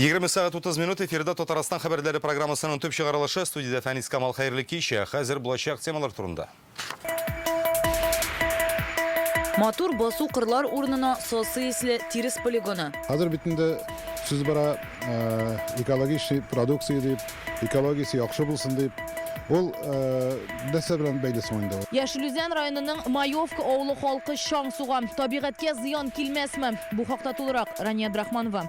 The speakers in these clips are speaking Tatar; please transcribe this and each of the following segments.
20 saat 30 minut efirde Татарстан haberleri programmasının tüp çıkarılışı stüdyoda Fənis Kamal xeyirli kişi. Hazır bulaşaq temalar turunda. Матур басу қырлар орнына социалистлі теріс полигоны. Hazır bitinde siz bara ekologik produksiya deyip, ekologisi yaxşı bulsun deyip, ol dese bilen beylesi oyunda. Яшілүзен районының Майовка ауылы халқы шаң суға. Табиғатке зиян келмесме? Bu haqda толырақ Рания Абдрахманова.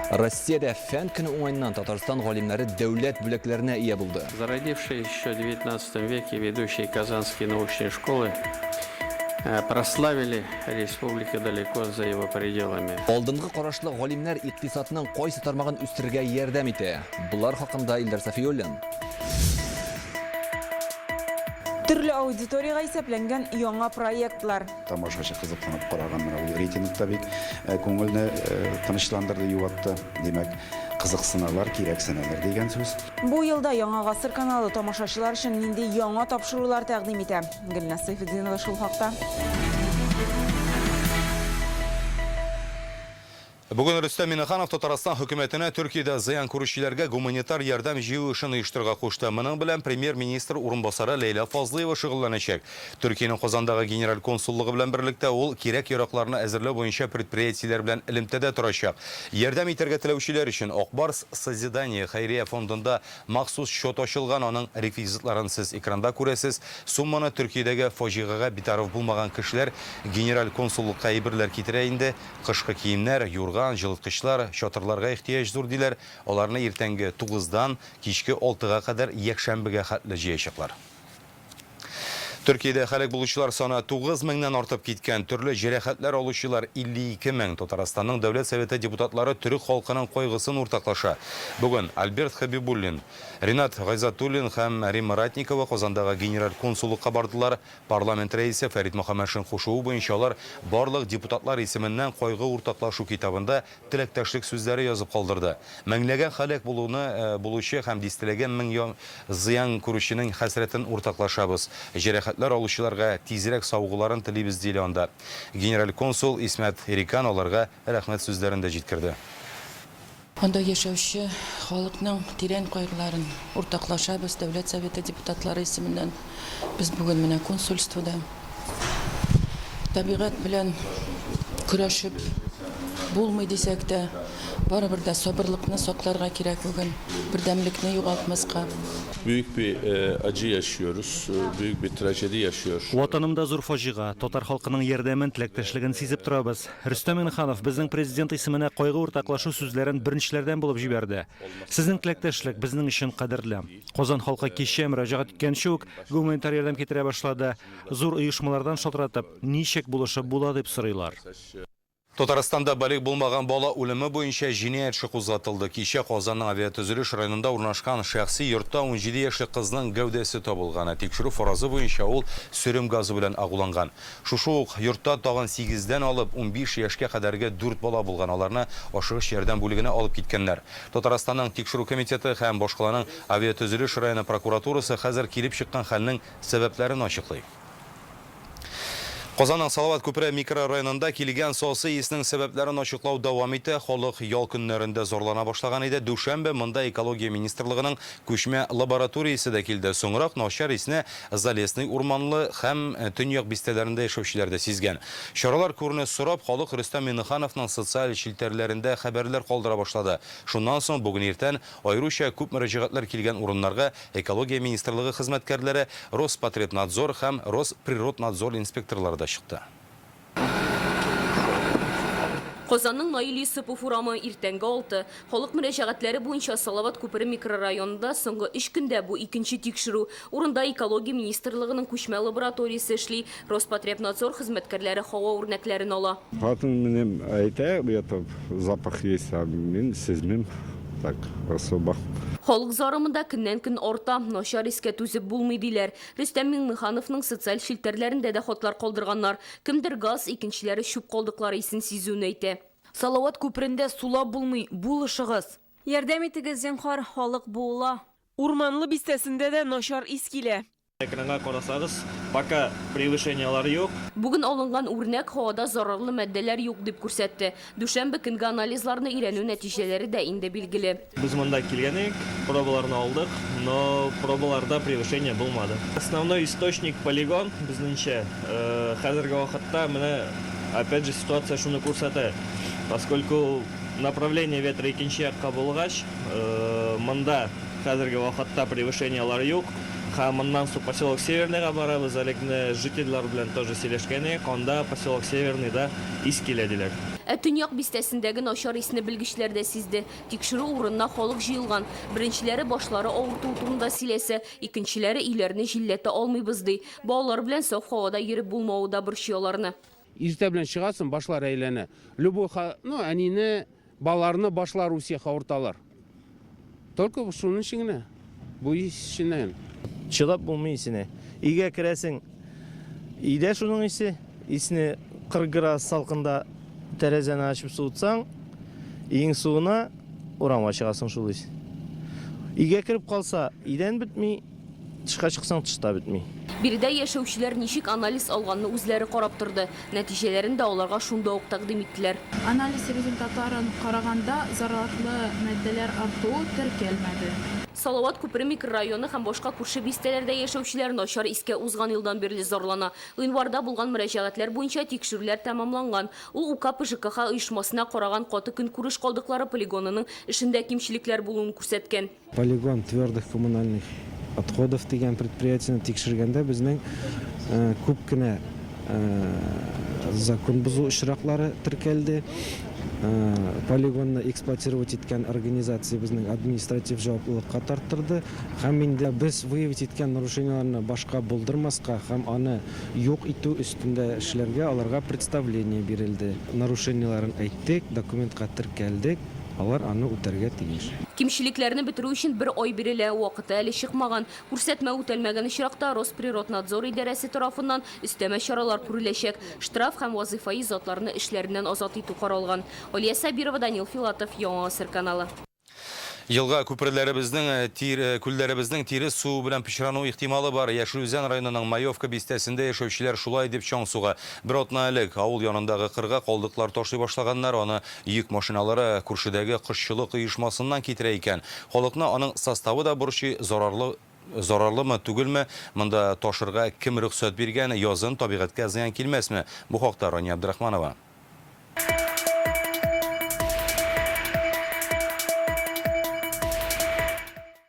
Россияда фән көне уңайынан Татарстан галимнәре дәүләт бүләкләренә ия булды. Зародившие еще в 19 веке ведущие казанские научные школы прославили республику далеко за его пределами. Алдынгы карашлы галимнәр икътисадның кайсы тармагын үстерергә ярдәм итә. Булар хакында Илдар Сафиуллин. Түрлі аудиторияға исәпләнгән яңа проектлар. Тамашачы кызыкланып караган менә рейтингта бик күңелне тынычландырды, юатты. Демәк, кызыксыналар, кирәксенәләр дигән сүз. Бу елда Яңа гасыр каналы тамашачылар өчен нинди яңа тапшырулар тәкъдим итә? Гөлназ Сайфетдинова шул хакта. Бүгін Рөстәм Миннеханов Татарстан хөкүмәтенә Төркиядә зыян күрүчеләргә гуманитар ярдәм җыю эшен оештырырга кушты. Моның белән премьер-министр урынбасары Лейла Фазлыева шөгыльләнәчәк. Төркиянең Казандагы генераль консуллыгы белән берлектә ул кирәк яракларны әзерләү буенча предприятиеләр белән элемтәдә торачак. Ярдәм итәргә теләүчеләр өчен Акбарс Созидание хәйрия фондында махсус счет ачылган, аның реквизитларын сез экранда күрәсез. Сумманы Төркиядәге фаҗигагә битараф булмаган кешеләр генераль консуллыкка әйберләр китерә инде. Кышкы киемнәр, жылыткычлар, шатырларга ихтияҗ зур диләр. Аларны иртәнге 9-дан кичке 6-га кадәр якшәмбегә хәтле җыячаклар. Төркиядә халык булучылар саны 9 меңнән артып киткән, төрле җәрәхәтләр алучылар 52 мең. Татарстанның Дәүләт Советы депутатлары төрек халкының кайгысын уртаклаша. Бүген Альберт Хабибуллин, Ринат Гайзатуллин һәм Рима Ратникова Казандагы генераль консуллыкка бардылар. Парламент рәисе Фәрит Мөхәммәтшин кушуы буенча алар барлык депутатлар исеменнән кайгы уртаклашу китабында теләктәшлек сүзләре язып калдырды. Меңләгән халык булучы һәм дистәләгән мең зыян күрүченең хәсрәтен уртаклашабыз. Җәрәхәтләр алучыларга тизрәк саугыларын телибез диде анда. Генераль консул Исмәт Эрикан аларга рәхмәт сүзләрен дә җиткерде. Анда яшәүче халыкның тирән кайгыларын уртаклашабыз. Дәүләт Советы депутатлары исеменнән без бүген менә консульствода табигать белән көрәшеп булмый дисәк тә, барыбер дә сабырлыкны сакларга кирәк бүген. Бердәмлекне югалтмаска. Büyük bir acı yaşıyoruz, büyük bir trajedi yaşıyor. Ватанымда зур фаҗига, татар халкының ярдәмен, теләктәшлеген сизеп торабыз. Рөстәм Миннеханов безнең президент исеменә кайгы уртаклашу сүзләрен беренчеләрдән булып җибәрде. Сезнең теләктәшлек безнең өчен кадерле. Казан халкы кичә мөрәҗәгать иткәнче үк гуманитар ярдәм китерә башлады. Зур оешмалардан шалтыратып, ничек булышып була дип сорыйлар. Татарстанда балик булмаган бала үлеме буенча җинаять эше кузгатылды. Кичә Казанның авиатөзелеш районында урнашкан шәхси йортта 17 яшьлек кызның гәүдәсе табылган. Тикшерү фаразы буенча ул сөрем газы белән агуланган. Шушы ук йортта тагын 8-дән алып 15 яшькә кадәрге 4 бала булган. Аларны ашыгыч ярдәм бүлегенә алып киткәннәр. Татарстанның тикшерү комитеты һәм башкаларның авиатөзелеш районы прокуратурасы хәзер килеп чыккан хәлнең сәбәпләрен ачыклый. Казанның Салават күпере микрорайонында килгән сосы исенең сәбәпләрен ачыклау дәвам итә. Халык ял көннәрендә зарлана башлаган иде. Дүшәмбе монда экология министрлыгының күчмә лабораториясе дә килде. Соңрак начар исенә Залесный урманлы һәм Төньяк бистәләрендә яшәүчеләр дә сизгән. Чаралар күренеш сорап халык Рөстәм Миннехановның социаль челтәрләрендә хәбәрләр калдыра башлады. Шуннан соң бүген иртән аеруча күп мөрәҗәгатьләр килгән урыннарга экология министрлыгы хезмәткәрләре, Роспотребнадзор һәм Росприроднадзор инспекторлары çıktı. Казанның Наил Юсупов урамы иртәнге 6. Халык мөрәҗәгатьләре буенча Салават күпере микрорайонында соңгы 3 көндә бу икенче тикшерү. Урында экология министрлыгының күчмә лабораториясе эшли, Роспотребнадзор хезмәткәрләре һава үрнәкләрен ала. Хатын минем әйтә, это запах есть, а мин сезмим так особо. Халык зарымында көннән-көн арта, начар искә түзеп булмый диләр. Рөстәм Миннехановның социаль челтәрләрендә дә хатлар калдырганнар. Кемдер газ, икенчеләре чүп калдыклары исен сизүне әйтә. Салават күперендә сулап булмый, булышыгыз. Ярдәм итегез, зинһар, халык буыла. Урманлы бистәсендә дә начар ис килә. Экранга карасагыз, Пока превышениялар yok. Бүген алынган үрнәк һавада зарарлы матдәләр юк дип күрсәтте. Дүшәмбе көнге анализларны өйрәнү нәтиҗәләре дә инде билгеле. Biz монда килгәнек, пробаларны алдык, но пробаларда превышение булмады. Основной источник полигон безнеңчә хәзерге вакытта менә опять же ситуация шуны күрсәтә. Поскольку направление ветра икенче якка булгач, монда хәзерге вакытта превышениялар юк. Моннан соң поселок Северныйга барабыз, әлегне жительләр белән тоже сөйләшкәнек, анда поселок Северныйда ис киләдиләр. Төньяк бистәсендәге начар исне белгечләр дә сизде. Тикшерү урынына халык җыелган. Беренчеләре башлары авырту турында сөйләсә, икенчеләре өйләрне җилләтә алмыйбыз ди. Балалар белән саф һавада йөреп булмавы да борчыяларны. Иртә белән чыгасың, башлар әйләнә. Любой, әнине, балаларны башлар усех авырталар. Только шуның өчен генә. Бу ишеннән. Чыдап булмый исенә. Өйгә керәсең, өйдә шуның исне 40 градус салкында тәрәзәне ачып суытсаң, иң суына урамга чыгасың шул ис. Өйгә кереп калса, өйдән бетми, тышка чыксаң, тышта бетми. Биредә яшәүчеләр ничек анализ алганны үзләре карап торды. Нәтиҗәләрен дә аларга шунда ук тәкъдим иттеләр. Анализ результатларын караганда зарарлы матдәләр артуы теркәлмәде. Салават күпере микрорайоны һәм башка күрше бистәләрдә яшәүчеләр начар искә узган елдан бирле зарлана. Гыйнварда булган мөрәҗәгатьләр буенча тикшерүләр тәмамланган. Ул УК ПЖКХ оешмасына караган каты көнкүреш калдыклары полигонының эшендә кимчелекләр булуын күрсәткән. Полигон твердых коммунальных отходов дигән предприятияне тикшергәндә безнең күп кенә закон бузу очраклары теркәлде. Полигонны эксплуатировать иткән организация безнең административ җаваплылыкка тарттырды. Һәм инде без выявить иткән нарушенияларны башка булдырмаска һәм аны юк итү өстендә эшләргә аларга представление бирелде. Нарушенияларын әйттек, документка теркәлдек. Алар аны үтәргә тиеш. Кимчелекләрне бетерү өчен 1 ай бирелә, вакыты әле чыкмаган. Күрсәтмә үтәлмәгән очракта Росприроднадзор идарәсе тарафыннан өстәмә чаралар күреләчәк. Штраф һәм вазифаи затларны эшләреннән азат итү каралган. Алия Сабирова, Данил Филатов, Яңа Гасыр каналы. Елга күлләребезнең тире су белән пычрану ихтималы бар. Яшелүзән районының Маевка бистәсендә яшәүчеләр шулай дип чаңсуга. Бер атна элек авыл янындагы кырга калдыклар ташлый башлаганнар, аны йөк машиналары күршедәге кышчылык оешмасыннан китерә икән. Халыкны аның составы да бурчы зарарлымы түгелме, монда ташырга кем рөхсәт биргән, язын табигатькә зыян килмәсме? Бу хакта Рания Абдрахманова.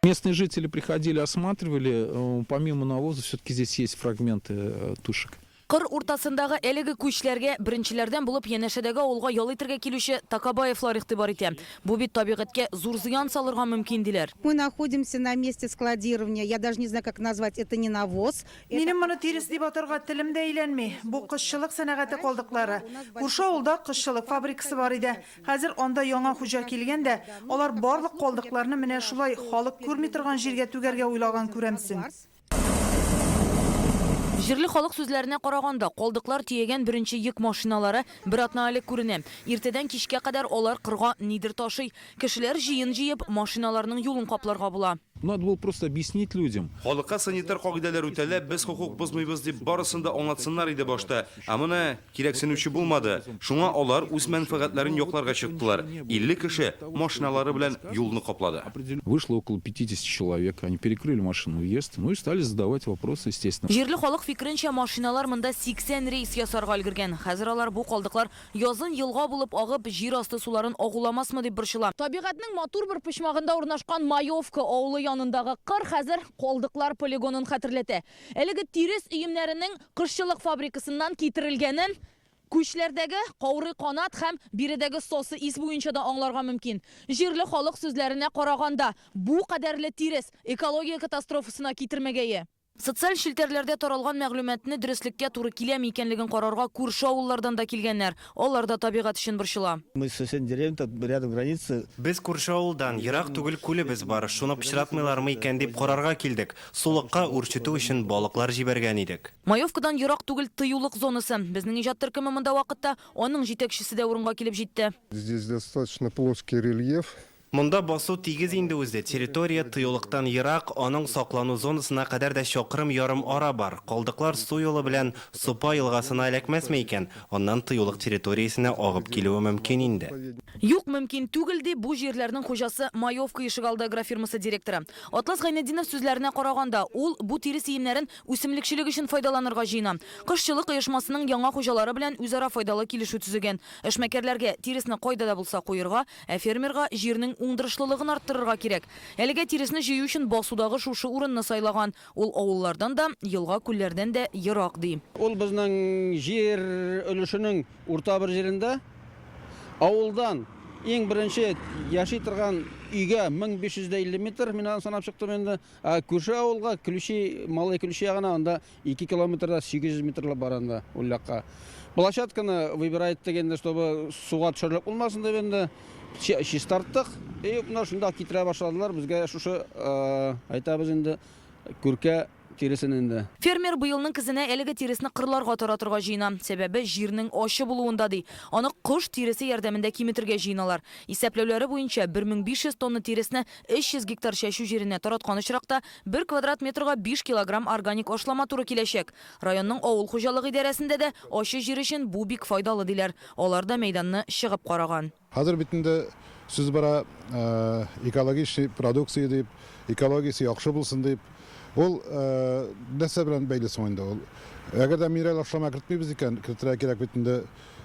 Местные жители приходили, осматривали. Помимо навоза, все-таки здесь есть фрагменты тушек. Кыр уртасындагы әлеге күчләргә беренчеләрдән булып янәшәдәге авылга ял итәргә килүче Такабаевлар игътибар итә. Бу бит табигатькә зур зыян салырга мөмкин диләр. Мы находимся на месте складирования. Я даже не знаю, как назвать. Это не навоз. Минем моны тирис дип атарга телем дә әйләнми. Бу кышчылык сәнәгате калдыклары. Күрше авылда кышчылык фабрикасы бар иде. Хәзер анда яңа хуҗа килгәндә, алар барлык калдыкларны менә шулай халык күрми торган җиргә түгәргә уйлаган күрәмсең. Җирле халык сүзләренә караганда, калдыклар тиягән беренче йөк машиналары бер атна элек күренә. Иртәдән кичкә кадәр алар кырга нидер ташый. Кешеләр җыен җыеп машиналарның юлын капларга була. Надо было просто объяснить людям. Халыкка санитар кагыйдәләр үтәләп, без хукук бозмыйбыз дип барысын да аңлатсыннар иде башта. Ә моны кирәксенүче булмады. Шуңа алар үз мәнфәгатьләрен якларга чыктылар. 50 кеше машиналары белән юлны каплады. Вышло около 50 человек. Они перекрыли машину въезд, ну и стали задавать вопросы, естественно. Җирле халык фикеренчә, машиналар монда 80 рейс ясарга өлгергән. Хәзер алар бу калдыклар язын елга булып агып, җир асты суларын агуламасмы дип борчыла. Табигатьнең матур бер почмагында урнашкан Маевка авылы янындагы кыр хәзер калдыклар полигонын хәтерләтә. Әлеге тирес өемнәренең кышчылык фабрикасыннан китерелгәнен күчләрдәге каурый канат һәм биредәге сосы ис буенча да аңларга мөмкин. Җирле халык сүзләренә караганда, бу кадәрле тирес экология катастрофасына китермәгәе. Социаль шелтерләрдә таралган мәгълүматны дөреслеккә туры киләме икәнлеген карарга күрше авыллардан да килгәннәр. Алар да табигать өчен борчыла. Мы сосед деревня рядом границы. Без күрше авылдан ерак түгел күлебез бар. Шуны пычратмыйлармы икән дип карарга килдек. Сулыкка үрчетү өчен балыклар җибәргән идек. Маевкадан ерак түгел тыюлык зонасы. Безнең иҗат төркеме монда вакытта аның җитәкчесе дә урынга килеп җитте. Здесь достаточно плоский рельеф. Мұнда басу тигіз инде өзде. Территория тыюлықтан Ирақ, оның саклану зонасына қадар да шоқырым ярым ара бар. Қалдықлар су yolu белән Супа елгасына эләкмәсме икән, оннан тыюлык территориясенә агып килүе мөмкин инде. Юк, мөмкин түгел ди бу җирләрнең хуҗасы Маевка ишегалды агрофирмасы директоры. Атлас Гайнетдинов сүзләренә караганда, ул бу тирес киемнәрен үсемлекчелек өчен файдаланырга җыена. Кышчылык оешмасының яңа хуҗалары белән үзара файдалы килешү төзегән. Эшмәкәрләргә тиресне кайда да булса куерга, фермерга җирнең уңдырышлылыгын арттырырга кирәк. Әлегә тиресне җыю өчен басудагы шушы урынны сайлаган. Ул авыллардан да, елга күлләрдән дә ерак ди. Ул безнең җир өлешенең урта бер җирендә авылдан иң беренче яши торган өйгә 1550 метр мин санап чыктым инде. Күрше авылга Күлши, Малай Күлши ягына анда 2 километрда 800 метрлап баранда ул якка. Площадканы выбирает дегенде, чтобы суга төшерлек булмасын дип инде чистарттык. Менә шунда китерә башладылар безгә шушы айтабыз инде күркә тиресен инде. Фермер быелның кызына әлеге тиресне кырларга таратырга җыена. Сәбәбе җирнең ачы булуында ди. Аны кыш тиресе ярдәмендә киметергә җыеналар. Исәпләүләре буенча 1500 тонна тиресне 300 гектар чәчү җиренә тараткан очракта 1 квадрат метрга 5 килограмм органик ашлама туры киләчәк. Районның авыл хуҗалыгы идарәсендә дә ачы җир өчен бу бик файдалы диләр. Алар да мәйданны чыгып караган. Хәзер битендә сүз бара экологик продукция дип, экологиясе яхшы булсын дип. Ул нәрсә белән бәйле соңында ул. Әгәр дә минераль ашлама кертмибез икән, кертергә кирәк бит инде.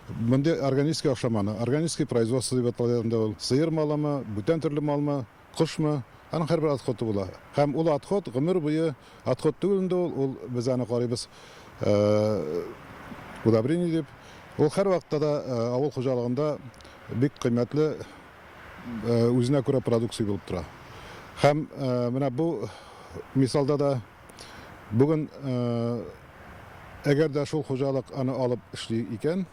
Монда органик ашламаны, органик производство дип аталганда ул сыер малымы, бүтән төрле малмы, кошмы, аның һәрбер отходы була. Һәм ул отход гомер буе отход түгел инде ул без аны карыйбыз. Удобрение дип. Ул һәр вакытта да авыл хуҗалыгында бик кыйммәтле үзенә күрә продукция булып тора. Һәм менә бу мисалда да бүген әгәр дә шул хуҗалык аны алып эшли икән,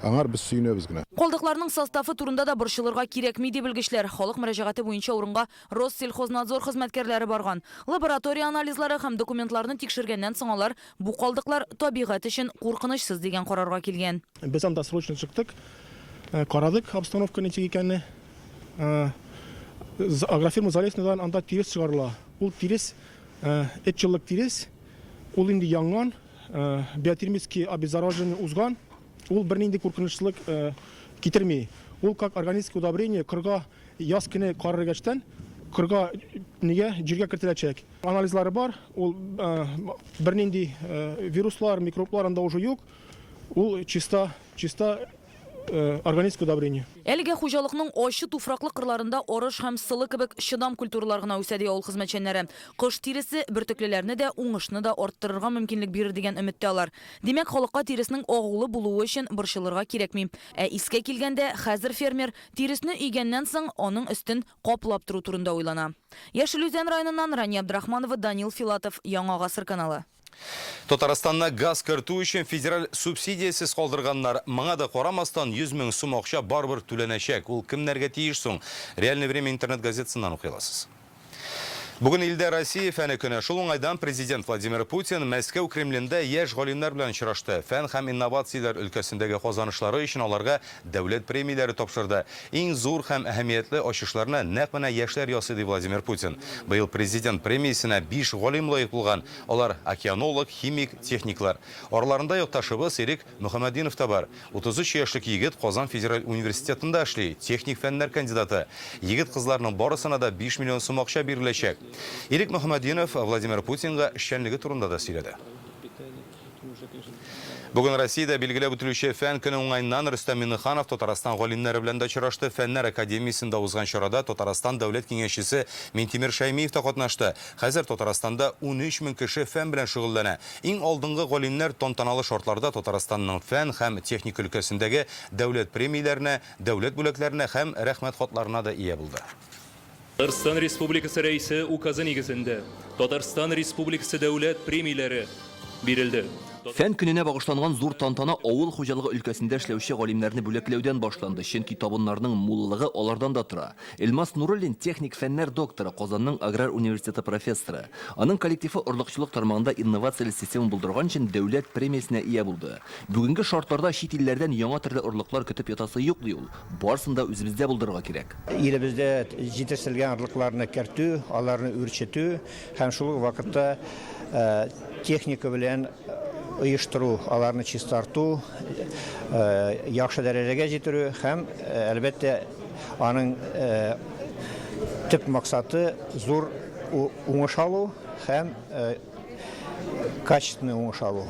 аңар без сөйнәбез генә. Калдыкларның составы турында да борчылырга кирәкми ди белгечләр. Халык мөрәҗәгате буенча урынга Россельхознадзор хезмәткәрләре барган. Лаборатория анализлары һәм документларны тикшергәннән соң алар бу калдыклар табигать өчен куркынычсыз дигән карарга килгән. Без анда срочно чыктык. Карадык обстановка ничек икәнне. Агрофирма Залесныйдан анда тирес чыгарыла. Ул тирес эт жыллык тирес. Ул инде яңган, биотермический обеззаражение узган. Ул бер нинди куркынычсызлык китерми. Ул как органическое удобрение кырга яз көне карыргачтан кырга нигә җиргә кертеләчәк. Анализлары бар. Ул бер нинди вируслар, микроблар анда уже юк. Ул чисто органическое удобрение. Әлегә хуҗалыкның ачы туфраклы кырларында орыш һәм сылы кебек чыдам культуралар гына үсә ди авыл хезмәтчәннәре. Кыш тиресе бөртеклеләрне дә уңышны да арттырырга мөмкинлек бирер дигән өметтә алар. Димәк, халыкка тиреснең агулы булуы өчен борчылырга кирәкми. Искә килгәндә, хәзер фермер тиресне өйгәннән соң аның өстен каплап туру турында уйлана. Яшел Үзән районыннан Рания Абдрахманова, Данил Филатов, Яңа Гасыр каналы. Татарстанна газ керту өчен федераль субсидиясез калдырганнар моңа да карамастан 100 мең сум акча барбыр түләнәчәк. Ул кемнәргә тиеш соң? Реальное время интернет газетасыннан укый аласыз. Бүген илдә Россия фәне көне. Шул уңайдан президент Владимир Путин Мәскәү Кремлендә яшь галимнәр белән очрашты. Фән һәм инновацияләр өлкәсендәге казанышлары өчен аларга дәүләт премияләре тапшырды. Иң зур һәм әһәмиятле ачышларны нәкъ менә яшьләр ясый ди Владимир Путин. Быел президент премиясенә 5 галим лаек булган. Алар океанолог, химик, техниклар. Араларында якташыбыз Эрик Мөхәммәдинов та бар. 33 яшьлек егет Казан федераль университетында эшли, техник фәннәр кандидаты. Егет кызларның барысына да 5 миллион сум акча биреләчәк. Эрик Мөхәммәдинов Владимир Путинга эшчәнлеге турында да сөйләде. Бүген Россиядә билгеләп үтелүче фән көне уңайыннан Рөстәм Миңнеханов Татарстан галимнәре белән дә очрашты. Фәннәр академиясендә узган чарада Татарстан дәүләт киңәшчесе Минтимер Шәймиев та катнашты. Хәзер Татарстанда 13 мең кеше фән белән шөгыльләнә. Иң алдынгы галимнәр тантаналы шартларда Татарстанның фән һәм техник өлкәсендәге дәүләт премияләренә, дәүләт бүләкләренә һәм рәхмәт хатларына да ия булды. Татарстан Республикасы рәисе указы нигезендә Татарстан Республикасы дәүләт премияләре бирелде. Фән көненә багышланган зур тантана авыл хуҗалыгы өлкәсендә эшләүче галимнәрне бүләкләүдән башланды, чөнки табыннарның муллыгы алардан да тора. Илмас Нуруллин техник фәннәр докторы, Казанның аграр университеты профессоры. Аның коллективы орлыкчылык тармагында инновацияле система булдырган өчен дәүләт премиясенә ия булды. Бүгенге шартларда чит илләрдән яңа төрле орлыклар көтеп ятасы юк ди ул. Барсын да үзебездә булдырырга кирәк. Илебездә җитештерелгән орлыкларны кертү, аларны үрчетү һәм шул ук вакытта техника белән оештыру, аларны чистарту, яхшы дәрәҗәгә җитерү һәм әлбәттә аның төп максаты зур уңыш алу һәм качественный уңыш алу,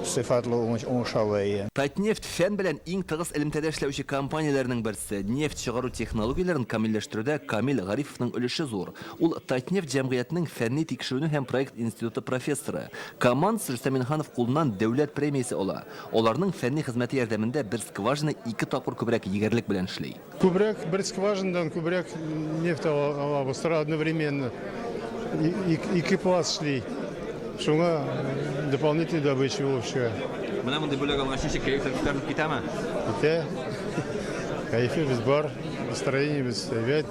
сыйфатлы уңыш алу. Татнефть фән белән иң тыгыз элемтәдә эшләүче компанияләрнең берсе. Нефть чыгару технологияләрен камилләштерүдә Камил Гарифовның өлеше зур. Ул Татнефть җәмгыятенең фәнни тикшерүне һәм проект институты профессоры. Командасы Рөстәм Миннеханов кулыннан дәүләт премиясе ала. Аларның фәнни хезмәте ярдәмендә бер скважина 2 тапкыр күбрәк егәрлек белән эшли. Күбрәк бер скважинадан күбрәк нефть алабыз одновременно. Ике пласт эшли. Шуңа дополнительный добыча вообще. Менә монда бүләк алгач ничек кәефләр күтәрелеп китәме? Китә. Кәефебез бар, настроениебез әйбәт.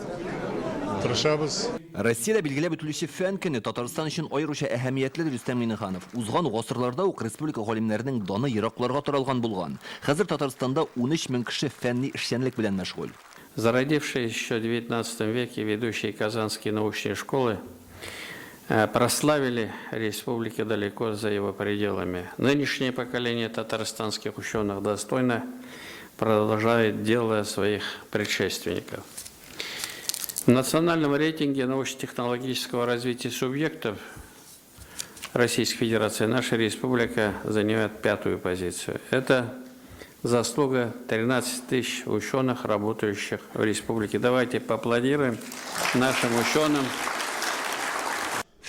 Тырышабыз. Россиядә билгеләп үтелүче фән көне Татарстан өчен аеруча әһәмиятле Рөстәм Миннеханов. Узган гасырларда ук республика галимнәренең даны еракларга таралган булган. Хәзер Татарстанда 13 мең кеше фәнни эшчәнлек белән мәшгуль. Зародившие еще в XIX веке ведущие казанские научные школы прославили республики далеко за его пределами. Нынешнее поколение татарстанских ученых достойно продолжает дело своих предшественников. В национальном рейтинге научно-технологического развития субъектов Российской Федерации наша республика занимает 5-ю позицию. Это заслуга 13 тысяч ученых, работающих в республике. Давайте поаплодируем нашим ученым.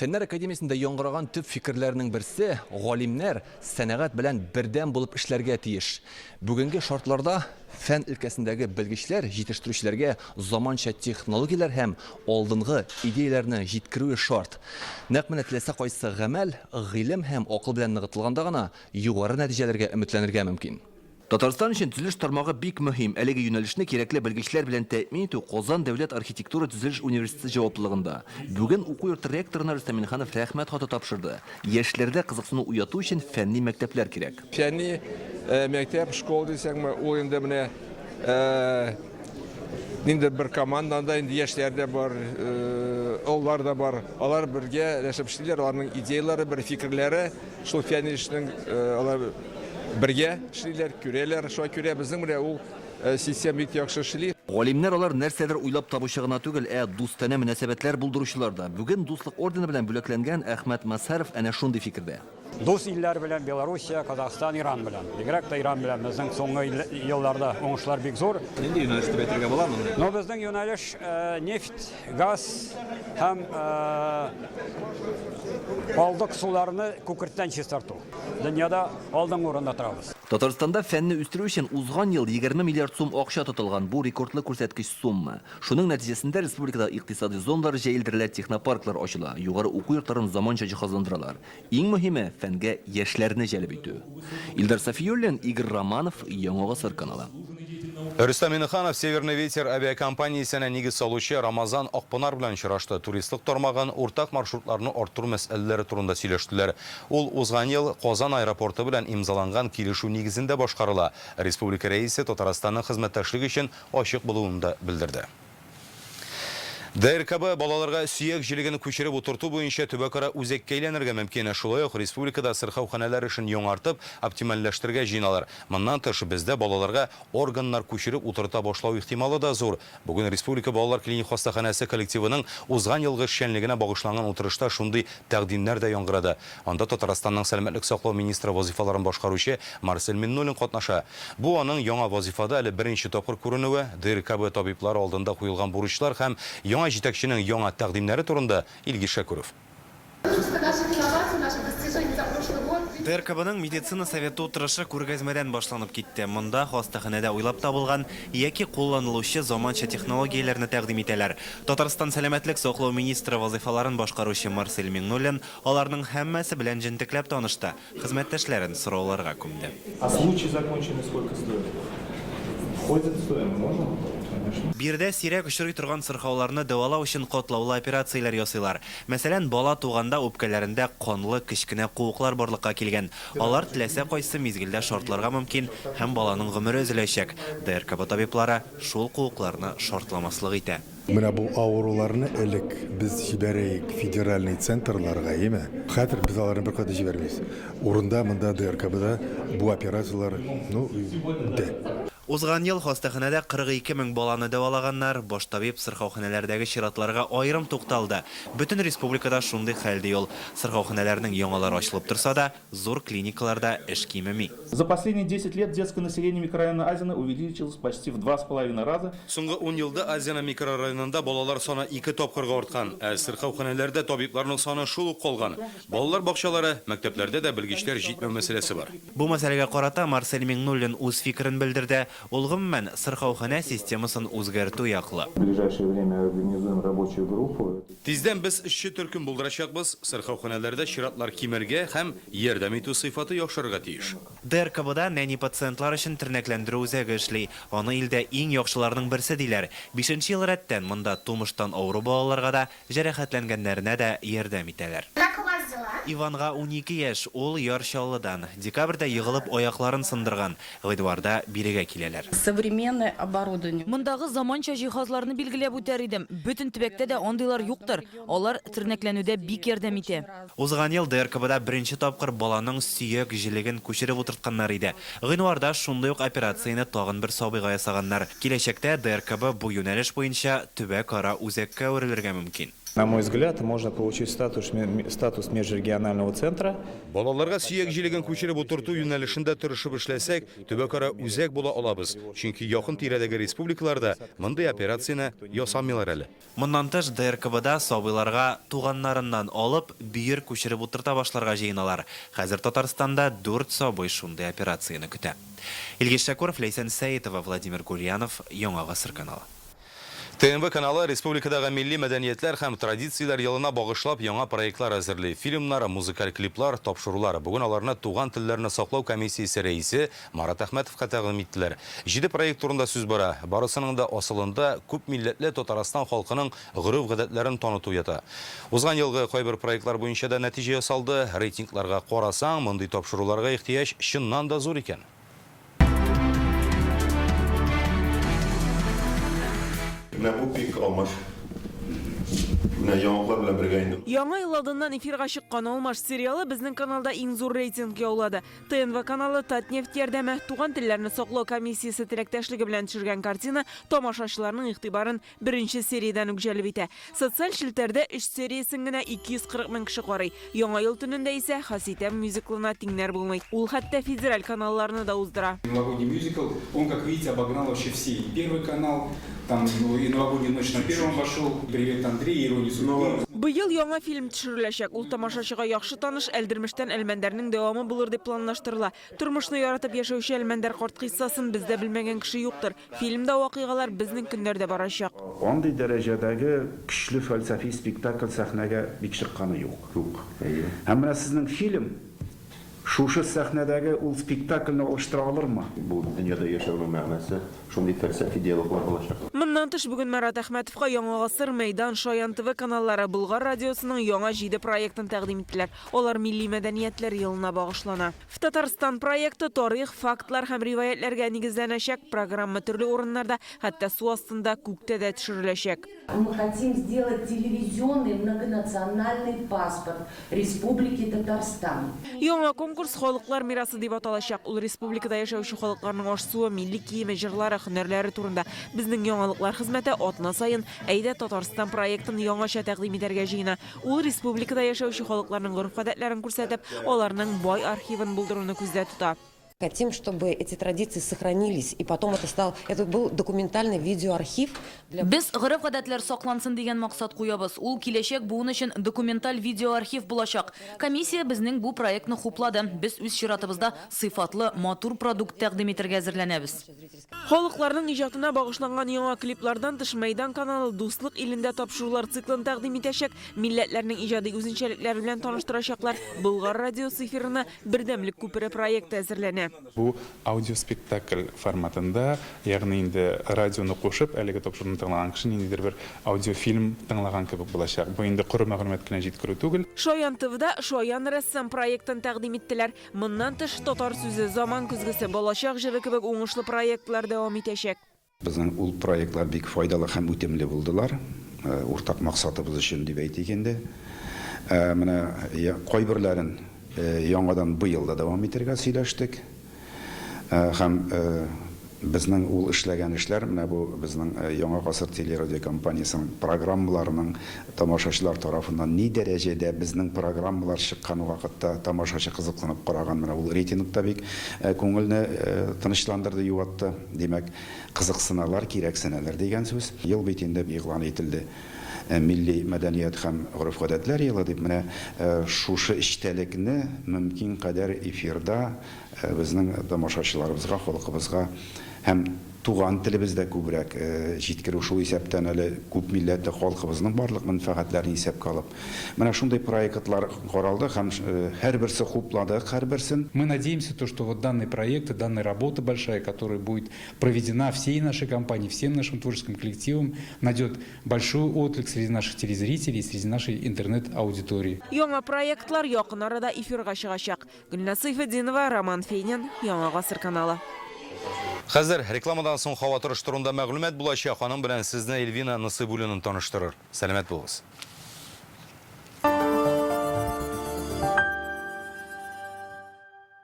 Фәннәр академиясендә яңгыраган төп фикерләрнең берсе галимнәр сәнәгать белән бердәм булып эшләргә тиеш. Бүгенге шартларда фән өлкәсендәге белгечләр җитештерүчеләргә заманча технологияләр һәм алдынгы идеяләрне җиткерүе шарт. Нәкъ менә теләсә кайсы гамәл, гыйлем һәм акыл белән ныгытылганда гына югары нәтиҗәләргә өметләнергә мөмкин. Татарстан өчен төзелеш тармагы бик мөһим. Әлеге юнәлешне кирәкле белгечләр белән тәэмин итү Казан дәүләт архитектура төзелеш университеты җаваплылыгында. Бүген уку йорты ректорына Рөстәм Миннеханов рәхмәт хаты тапшырды. Яшьләрдә кызыксыну уяту өчен фәнни мәктәпләр кирәк. Фәнни мәктәп, школа дисәңме, ул инде менә инде бер командада инде яшьләр дә бар, оллар да бар. Алар бергә эшләп эшлиләр, аларның идеялары, бер фикерләре, шул фәнни эшнең алар бергә эшлиләр, күрәләр, шуңа күрә безнең менә ул система бик яхшы эшли. Галимнәр алар нәрсәдер уйлап табучы гына түгел, дустана мөнәсәбәтләр булдыручылар да. Бүген дуслык ордены белән бүләкләнгән Әхмәт Масаров әнә шундый фикердә. Дус илләр белән Белоруссия, Казахстан, Иран белән. Бигрәк тә Иран белән безнең соңгы елларда уңышлар бик зур. Нинди юнәлешне бетергә буламы? Но безнең юнәлеш нефть, газ һәм алдык суларны күкерттән чистарту. Дөньяда алдынгы урында торабыз. Татарстанда фәнне үстерү өчен узган ел 20 миллиард сум акча тотылган. Бу рекордлы күрсәткеч сумма. Шуның нәтиҗәсендә республикада икътисади зоналар җәелдерелә, технопарклар ачыла, югары уку йортларын заманча җиһазландыралар. Иң мөһиме фәнгә яшьләрне җәлеп итү. Илдар Сафиуллин, Игорь Романов, Яңа Гасыр каналы. Рөстәм Миннеханов Северный ветер авиакомпаниясенә нигез салучы Рамазан Акпынар белән очрашты. Туристлык тармагын уртак маршрутларны арттыру мәсьәләләре турында сөйләштеләр. Ул узган ел Казан аэропорты белән имзаланган килешү нигезендә башкарыла. Республика рәисе Татарстанның хезмәттәшлек өчен ачык булуын да белдерде. ДРКБ балаларга сөяк җилеген күчереп утырту буенча төбәкара үзәккә әйләнергә мөмкин. Шулай ук республикада сырхауханәләр эшен яңартып, оптимальләштерергә җыйналар. Моннан тыш бездә балаларга органнар күчереп утырта башлау ихтималы да зур. Бүген республика балалар клиник хастаханәсе коллективының узган елгы эшчәнлегенә багышланган утырышта шундый тәкъдимнәр дә яңгырады. Анда Татарстанның сәламәтлек саклау министры вазифаларын башкаручы Марсель Миннуллин катнаша. Бу аның яңа вазифада әле беренче тапкыр күренүе, ДРКБ табиблары алдында куелган бурычлар һәм яңа җитәкченең яңа тәкъдимнәре турында Илгиз Шәкүров. ДРКБның медицина советы отырышы күргәзмәдән башланып китте. Монда хастаханәдә уйлап табылган яки кулланылучы заманча технологияләрне тәкъдим итәләр. Татарстан сәламәтлек саклау министры вазифаларын башкаручы Марсель Миңнуллин аларның һәммәсе белән җентекләп танышты. Хезмәттәшләрен сорауларга күмде. А случай законченный сколько стоит? Входит в стоимость, можно? Бирдә сирәк очрый торган сырхауларны дәвалау өчен катлаулы операцияләр ясыйлар. Мәсәлән, бала туганда үпкәләрендә канлы кечкенә куыклар барлыкка килгән. Алар теләсә кайсы мизгелдә шартларга мөмкин һәм баланың гомере өзеләчәк. ДРКБ табиблары шул куыкларны шартламаслык итә. Менә бу авыруларны элек без җибәрәйек федеральный центрларга, яме. Хәзер без аларны бер кадәр җибәрмибез. Урында монда ДРКБда бу операциялар, үтә. Узган ел хастаханәдә 42 мең баланы дәвалаганнар. Баш табиб сырхауханәләрдәге чиратларга аерым тукталды. Бөтен республикада шундый хәлдә ул. Сырхауханәләрнең яңалары ачылып торса да, зур клиникаларда эш кимеми. За последние 10 лет детское население микрорайона Азина увеличилось почти в 2,5 раза. Соңгы 10 елда Азина микрорайонында балалар саны 2 тапкырга арткан. Сырхауханәләрдә табибларның саны шул ук калган. Балалар бакчалары, мәктәпләрдә дә белгечләр җитмәү мәсьәләсе бар. Бу мәсьәләгә карата Марсель Миңнуллин үз фикерен белдерде. Ул гомумән сырхауханә системасын үзгәртү яклы. В ближайшее время организуем рабочую группу. Тиздән без эшче төркем булдырачакбыз. Сырхауханәләрдә чиратлар кимергә һәм ярдәм итү сыйфаты яхшырырга тиеш. ДРКБда нәни пациентлар өчен тернәкләндерү үзәге эшли. Аны илдә иң яхшыларның берсе диләр. 5нче ел рәттән монда тумыштан авыру балаларга да, җәрәхәтләнгәннәренә дә ярдәм итәләр. Иванга 12 яшь, ул Ярчаллыдан. Декабрьдә егылып аякларын сындырган. Гыйдварда бирегә киләләр. Современное оборудование. Мондагы заманча җиһазларны билгеләп үтәр идем. Бөтен төбәктә дә андыйлар юктыр. Алар тернәкләнүдә бик ярдәм итә. Узган ел ДРКБда беренче тапкыр баланың сөяк җилеген күчереп утыртканнар иде. Гыйнварда шундый ук операцияны тагын бер сабыйга ясаганнар. Киләчәктә ДРКБ бу юнәлеш буенча төбәк-ара үзәккә әверелергә мөмкин. На мой взгляд, можно получить статус межрегионального центра. Балаларга сөяк җилеген күчереп утырту юнәлешендә тырышып эшләсәк, төбәк-ара үзәк була алабыз. Чөнки якын тирәдәге республикаларда мондый операцияны ясамыйлар әле. Моннан тыш ДРКБда сабыйларга туганнарыннан алып, бөер күчереп утырта башларга җыеналар. Хәзер Татарстанда 4 сабый шундый операцияны көтә. Илгиз Шакуров, Лейсан Сәетова, Владимир Гульянов, Яңа Гасыр каналы. ТНВ каналы республикадагы милли мәдәниятләр һәм традицияләр елына багышлап яңа проектлар әзерли. Фильмнар, музыкаль клиплар, тапшырулар. Бүген аларны туган телләрне саклау комиссиясе рәисе Марат Әхмәтовка тәкъдим иттеләр. 7 проект турында сүз бара. Барысының да асылында күп милләтле Татарстан халкының гореф-гадәтләрен таныту ята. Узган елгы кайбер проектлар буенча да нәтиҗә ясалды. Рейтингларга карасаң, мондый тапшыруларга ихтияҗ чыннан да зур икән. Бу пик алмаш. Яңалар белән бергә инде. Яңа ел алдыннан эфирга чыккан Алмаш сериалы безнең каналда иң зур рейтинг яулады. ТНВ каналы Татнефть ярдәме туган телләрне саклау комиссиясе теләктәшлеге белән төшергән картина тамашачыларның игътибарын беренче сериядән үк җәлеп итә. Социаль челтәрдә 3 сериясен генә 240 мең кеше карый. Яңа ел төнендә исә Хаситәм мюзиклына тиңнәр булмый. Ул хәтта федераль каналларны да уздыра. Новогодний мюзикл, он, как видите, обогнал вообще все. Первый канал, там и новогоднюю ночь на первом вошел. Привет, Андрей, ирония судьбы. Быел яңа фильм төшереләчәк. Ул тамашачыга яхшы таныш Әлдермештән Әлмәндәрнең дәвамы булыр дип планлаштырыла. Тормышны яратып яшәүче Әлмәндәр карт кыйссасын бездә белмәгән кеше юктыр. Фильмда вакыйгалар безнең көннәрдә барачак. Андый дәрәҗәдәге көчле фәлсәфи спектакль сәхнәгә бик чыкканы юк. Һәм менә сезнең фильм шушы сәхнәдәге ул спектакльне алыштыра алырмы? Бу дөньяда яшәүнең мәгънәсе шундый фәлсәфи диалоглар булачак. Моннан тыш бүген Марат Әхмәтовка Яңа Гасыр, Мәйдан, Шаян ТВ каналлары, Болгар радиосының яңа 7 проектын тәкъдим иттеләр. Алар милли мәдәниятләр елына багышлана. В Татарстан проекты тарих, фактлар һәм риваятләргә нигезләнәчәк. Программа төрле урыннарда, хәтта су астында, күктә дә төшереләчәк. Мы хотим сделать телевизионный многонациональный паспорт Республики Татарстан. Яңа конкурс халыклар мирасы дип аталачак. Ул республикада яшәүче халыкларның аш-суы, милли киеме, җырлары, һөнәрләре турында. Безнең яңалыклар хезмәте атна сайын әйдә Татарстан проектын яңача тәкъдим итәргә җыена. Ул республикада яшәүче халыкларның гореф-гадәтләрен күрсәтеп, аларның бай архивын булдыруны күздә тота. Хотим, чтобы эти традиции сохранились, и потом это был документальный видеоархив. Biz g'irif odatlar saqlansin degan maqsad qo'yamiz. Ул kelajak buun uchun dokumental video arxiv bo'lacak. Komissiya bizning bu proyektni xupladi. Biz o'z shiratibizda sifatli motor produkt taqdim etirga hozirlanamiz. Халыкларның иҗатына багышланган яңа клиплардан тыш Мәйдан каналы дуслык илендә тапшырулар циклын тәкъдим итәчәк. Милләтләрнең иҗади үзенчәлекләре белән таныштырачаклар. Болгар радиосы эфирына бердәмлек күпере проекты әзерләнә. Бу аудиоспектакль форматында, ягъни инде радионы кушып, әлеге тапшыруны тыңлаган кеше ниндидер бер аудиофильм тыңлаган кебек булачак. Бу инде куры мәгълүмат кенә җиткерү түгел. Шаян ТВда Шаян рәссам проектын тәкъдим иттеләр. Моннан тыш татар сүзе заман күзгесе балачак җыры кебек уңышлы проектлар дәвам итәчәк. Безнең ул проектлар бик файдалы һәм үтемле булдылар. Уртак максатыбыз өчен дип әйтик инде. Менә кайберләрен яңадан быел да дәвам итәргә сөйләштек. Һәм безнең ул эшләгән эшләр менә бу безнең Яңа гасыр телерадио компаниясының программаларының тамашачылар тарафыннан ни дәрәҗәдә безнең программалар чыккан вакытта тамашачы кызыкланып караган, менә ул рейтингта бик күңелне тынычландырды, юатты. Димәк, кызыксыналар, кирәксенәләр дигән сүз. Ел бит инде игълан ителде. Милли мәдәният һәм гореф-гадәтләр елы дип, менә шушы эчтәлекне мөмкин кадәр эфирда безнең тамашачыларыбызга, халкыбызга һәм туган телебездә күбрәк җиткерү, шул исәптән әле күп милләтле халкыбызның барлык мәнфәгатьләрен исәпкә алып. Менә шундый проектлар каралды һәм һәрберсе хупладык, һәрберсен. Мы надеемся, что вот данный проект, данная работа большая, которая будет проведена всей нашей компанией, всем нашим творческим коллективом, найдет большой отклик среди наших телезрителей, среди нашей интернет-аудитории. Яңа проектлар якын арада эфирга чыгачак. Гөлназ Сайфетдинова, Роман Фейнин, Яңа гасыр каналы. Хәзер рекламадан соң һава торышы турында мәгълүмат булачак. Аның белән сезне Эльвина Насыйбуллина таныштырыр. Сәламәт булыгыз.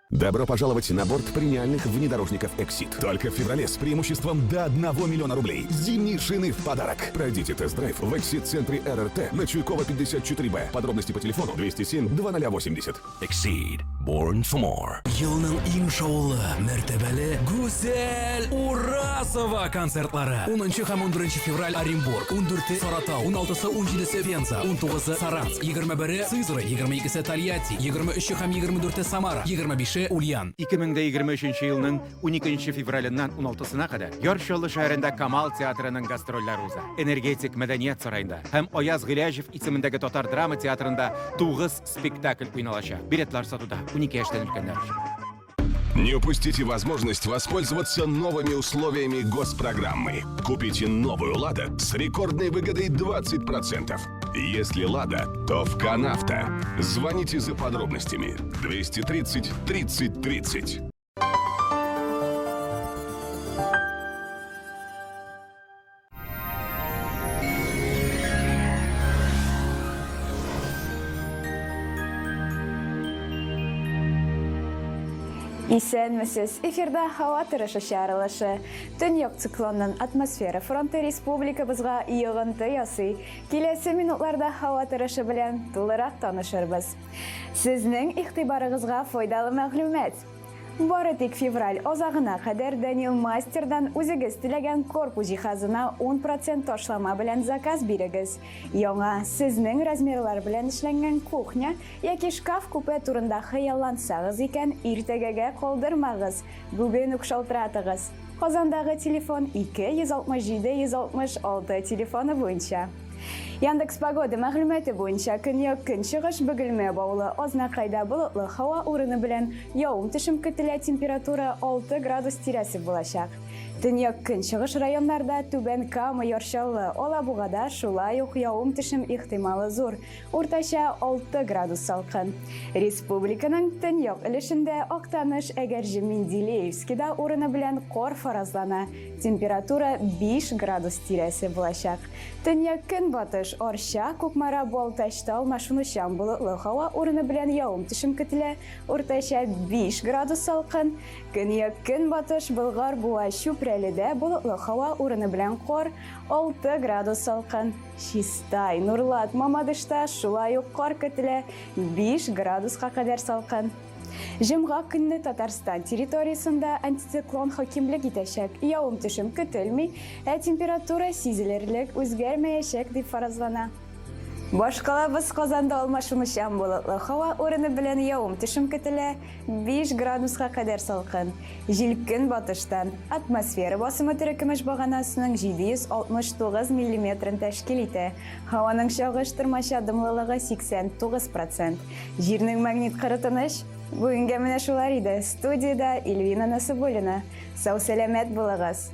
Добро пожаловать на борт премиальных внедорожников Exit. Только в феврале с преимуществом до 1 миллиона рублей. Зимние шины в подарок. Пройдите тест-драйв в Exit-центре РРТ на Чуйкова 54Б. Подробности по телефону 207-2080. Exit. Born for more. Елның иң шоулы, мәртәбәле, гүзәл, Уразова концертлары. 10 һәм 11 февраль Оренбург, 14 Саратау, 16 17 Пенза, 19 Саранск, 21 Сызрань, 22 Тольятти, 23 һәм 24 Самара, 25 Ульян. 2023 елның 12 февраленнан 16-сына кадәр Яршолы шәһәрендә Камал театрының гастрольләре уза. Энергетик мәдәният сараенда һәм Аяз Гыляҗев исемендәге Татар драма театрында 9 спектакль уйналачак. Билетлар сатуда 12 яшьтән өлкәннәр өчен. Не упустите возможность воспользоваться новыми условиями госпрограммы. Купите новую «Лада» с рекордной выгодой 20%. Если «Лада», то в «Канавто». Звоните за подробностями. 230 30 30. Исәнмесез, эфирда һава торышы чаралышы. Төньяк циклонның атмосфера фронты республикабызга йогынты ясый. Киләсе минутларда һава торышы белән тулырак танышырбыз. Сезнең игътибарыгызга файдалы мәгълүмат. Бары тик февраль азагына кадәр Данил Мастердан үзегез теләгән корпус җиһазына 10% ташлама белән заказ бирегез. Яңа сезнең размерлар белән эшләнгән кухня яки шкаф купе турында хыяллансагыз икән, иртәгәгә калдырмагыз. Бүген үк шалтыратыгыз. Казандагы телефон 267-166 телефоны буенча. Яндекс погода мәгълүматы буенча көньяк көнчыгыш Бөгелмә баулы азнакайда болытлы һава урыны белән явым-төшем көтелә, температура 6 градус тирәсе булачак. Төньяк көнчыгыш районнарда Түбән Кама, Яршаллы, Алабугада шулай ук явым-төшем ихтималы зур, уртача 6 градус салкын. Республиканың төньяк өлешендә Актаныш, Әгәрҗе, Менделеевскида урыны белән кар фаразлана, температура 5 градус тирәсе булачак. Төньяк көнбатыш Арча, Кукмара, Балтачта, Машунучан болытлы һава урыны белән явым-төшем көтелә, уртача 5 градус салкын. Көньяк көнбатыш Болгар, Буа, Чүпрәледә болытлы һава урыны белән кар, 6 градус салкын. Чистай, Нурлат, Мамадышта шулай ук кар көтелә, 5 градуска кадәр салкын. Җомга көнне Татарстан территориясендә антициклон хакимлек итәчәк. Явым-төшем көтелми, температура сизелерлек үзгәрмәячәк дип фаразлана. Башкалабыз Казанда алмашынучан болытлы һава урыны белән явым-төшем көтелә, 5 градуска кадәр салкын. Җилкен батыштан. Атмосфера басымы төркемеш баганасының 769 мм тәшкил итә. Һаваның чагыштырмача дымлылыгы 89%. Җирнең магнит кырытыныш бүгенгә менә шулар иде. Студиядә Эльвина Насыбуллина. Сау сәламәт булыгыз.